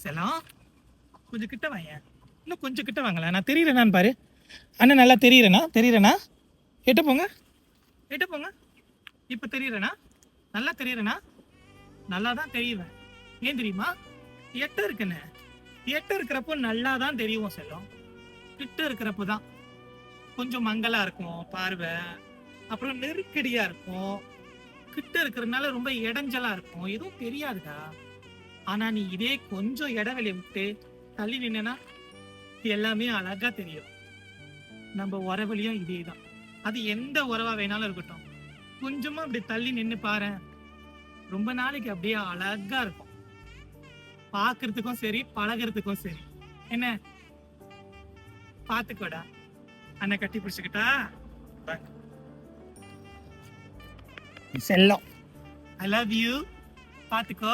செல்லம் கொஞ்சம் கிட்ட வாங்க, இன்னும் கொஞ்சம் கிட்ட வாங்களேன். நான் தெரியறேனான்னு பாரு. அண்ணன் நல்லா தெரியறேனா? எட்ட போங்க. இப்போ தெரியறேனா? நல்லா தெரியறேனா? நல்லா தான் தெரியுவேன். ஏன் தெரியுமா? எட்ட இருக்குன்னு. எட்ட இருக்கிறப்போ நல்லா தான் தெரியும் செல்லம். கிட்ட இருக்கிறப்போ தான் கொஞ்சம் மங்கலா இருக்கும் பார்வை, அப்புறம் நெருக்கடியா இருக்கும். கிட்ட இருக்கிறதுனால ரொம்ப இடைஞ்சலா இருக்கும், எதுவும் தெரியாதுடா. ஆனா நீ இதே கொஞ்சம் இடைவெளி விட்டு தள்ளி நின்னா எல்லாமே அழகா தெரியும். நம்ம உறவுலையும் இதேதான். அது எந்த உறவா வேணாலும் இருக்கட்டும், கொஞ்சமா அப்படி தள்ளி நின்னு பாரு, ரொம்ப நாளைக்கு அப்படியே அழகா இருக்கும். பாக்குறதுக்கும் சரி, பழகிறதுக்கும் சரி. என்ன பாத்துக்கோடா. அண்ணன் கட்டி பிடிச்சுக்கிட்டா செல்லம். I love you. பாத்துக்கோ.